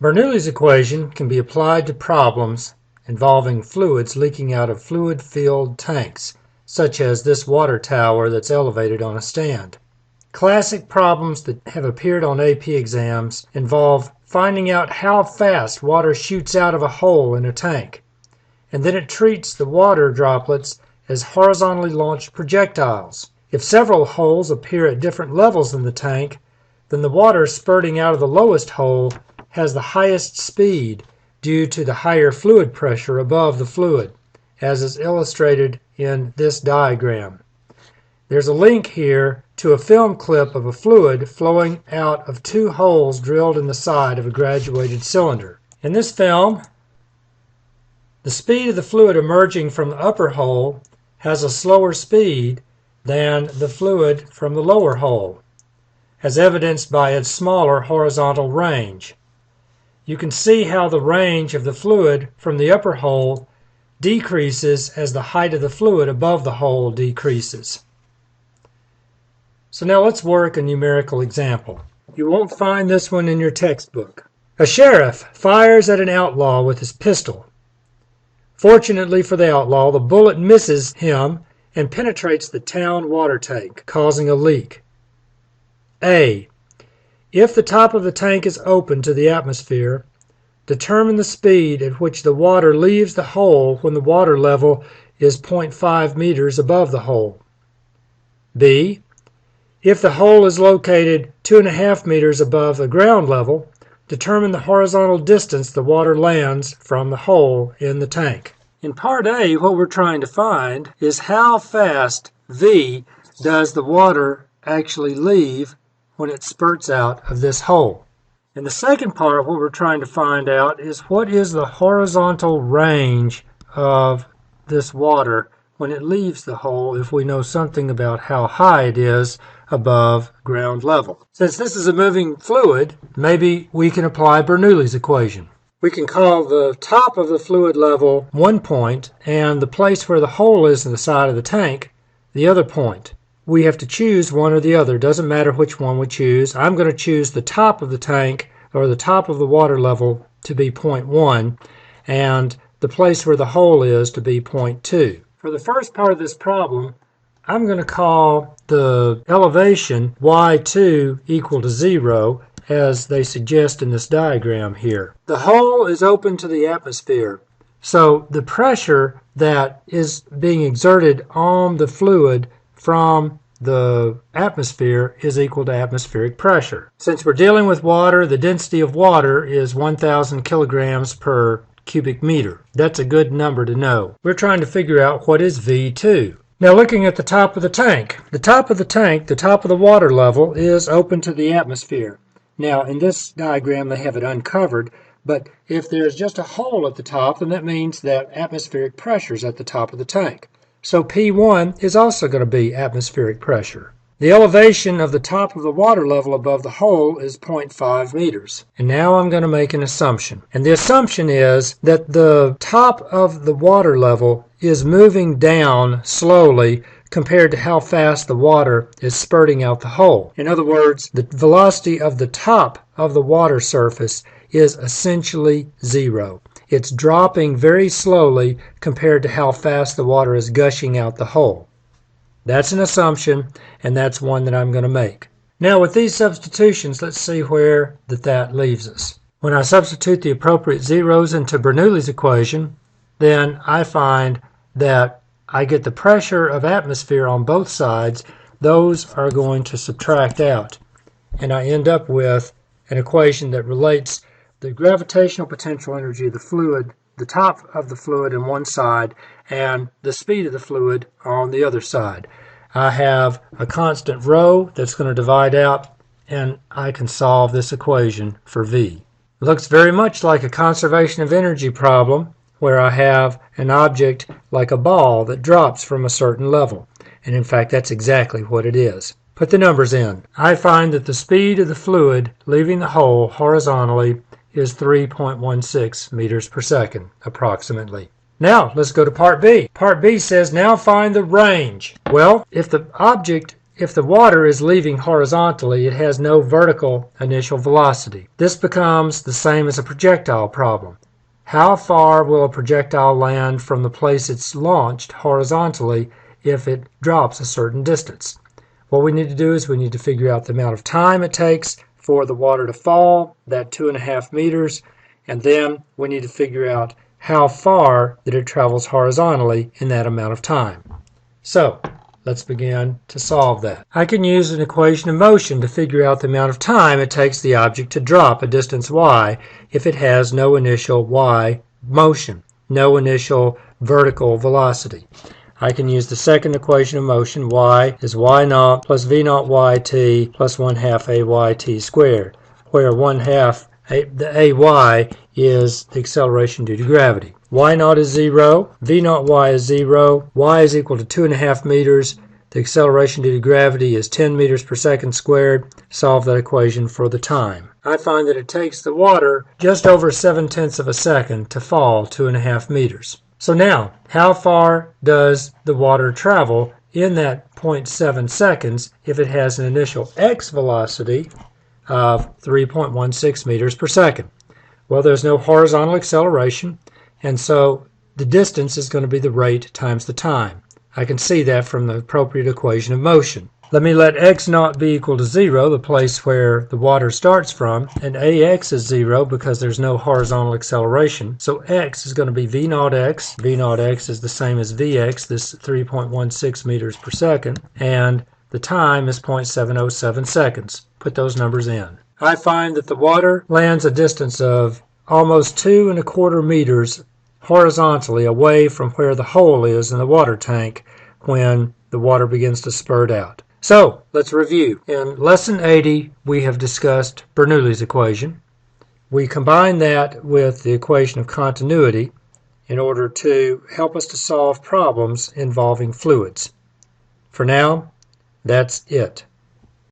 Bernoulli's equation can be applied to problems involving fluids leaking out of fluid-filled tanks, such as this water tower that's elevated on a stand. Classic problems that have appeared on AP exams involve finding out how fast water shoots out of a hole in a tank, and then it treats the water droplets as horizontally launched projectiles. If several holes appear at different levels in the tank, then the water spurting out of the lowest hole has the highest speed due to the higher fluid pressure above the fluid, as is illustrated in this diagram. There's a link here to a film clip of a fluid flowing out of two holes drilled in the side of a graduated cylinder. In this film, the speed of the fluid emerging from the upper hole has a slower speed than the fluid from the lower hole, as evidenced by its smaller horizontal range. You can see how the range of the fluid from the upper hole decreases as the height of the fluid above the hole decreases. So now let's work a numerical example. You won't find this one in your textbook. A sheriff fires at an outlaw with his pistol. Fortunately for the outlaw, the bullet misses him and penetrates the town water tank, causing a leak. A. If the top of the tank is open to the atmosphere, determine the speed at which the water leaves the hole when the water level is 0.5 meters above the hole. B. If the hole is located 2.5 meters above the ground level, determine the horizontal distance the water lands from the hole in the tank. In part A, what we're trying to find is how fast V does the water actually leave when it spurts out of this hole. In the second part, what we're trying to find out is what is the horizontal range of this water when it leaves the hole, if we know something about how high it is above ground level. Since this is a moving fluid, maybe we can apply Bernoulli's equation. We can call the top of the fluid level one point and the place where the hole is in the side of the tank the other point. We have to choose one or the other. Doesn't matter which one we choose. I'm going to choose the top of the tank or the top of the water level to be 0.1 and the place where the hole is to be 0.2. For the first part of this problem, I'm going to call the elevation y2 equal to 0 as they suggest in this diagram here. The hole is open to the atmosphere, so the pressure that is being exerted on the fluid from the atmosphere is equal to atmospheric pressure. Since we're dealing with water, the density of water is 1,000 kilograms per cubic meter. That's a good number to know. We're trying to figure out what is V2. Now looking at the top of the tank, the top of the water level is open to the atmosphere. Now in this diagram they have it uncovered, but if there's just a hole at the top, then that means that atmospheric pressure is at the top of the tank. So P1 is also going to be atmospheric pressure. The elevation of the top of the water level above the hole is 0.5 meters. And now I'm going to make an assumption. And the assumption is that the top of the water level is moving down slowly compared to how fast the water is spurting out the hole. In other words, the velocity of the top of the water surface is essentially 0. It's dropping very slowly compared to how fast the water is gushing out the hole. That's an assumption, and that's one that I'm going to make. Now with these substitutions, let's see where that leaves us. When I substitute the appropriate zeros into Bernoulli's equation, then I find that I get the pressure of atmosphere on both sides. Those are going to subtract out, and I end up with an equation that relates the gravitational potential energy of the fluid, the top of the fluid on one side, and the speed of the fluid on the other side. I have a constant rho that's going to divide out, and I can solve this equation for V. It looks very much like a conservation of energy problem where I have an object like a ball that drops from a certain level. And in fact, that's exactly what it is. Put the numbers in. I find that the speed of the fluid leaving the hole horizontally is 3.16 meters per second, approximately. Now, let's go to part B. Part B says, now find the range. Well, if the object if the water is leaving horizontally, it has no vertical initial velocity. This becomes the same as a projectile problem. How far will a projectile land from the place it's launched horizontally if it drops a certain distance? What we need to do is we need to figure out the amount of time it takes for the water to fall, that 2.5 meters, and then we need to figure out how far that it travels horizontally in that amount of time. So, let's begin to solve that. I can use an equation of motion to figure out the amount of time it takes the object to drop a distance y if it has no initial y motion, no initial vertical velocity. I can use the second equation of motion. Y is y naught plus v naught yt plus 1/2 ayt squared, where 1/2 the ay is the acceleration due to gravity. Y naught is 0, v naught y is 0, y is equal to 2.5 meters. The acceleration due to gravity is 10 meters per second squared. Solve that equation for the time. I find that it takes the water just over 7/10 of a second to fall 2.5 meters. So now, how far does the water travel in that 0.7 seconds if it has an initial x velocity of 3.16 meters per second? Well, there's no horizontal acceleration, and so the distance is going to be the rate times the time. I can see that from the appropriate equation of motion. Let me let x naught be equal to 0, the place where the water starts from, and ax is 0 because there's no horizontal acceleration. So x is going to be v naught x. V naught x is the same as vx, this 3.16 meters per second, and the time is 0.707 seconds. Put those numbers in. I find that the water lands a distance of almost 2.25 meters horizontally away from where the hole is in the water tank when the water begins to spurt out. So, let's review. In Lesson 80, we have discussed Bernoulli's equation. We combine that with the equation of continuity in order to help us to solve problems involving fluids. For now, that's it.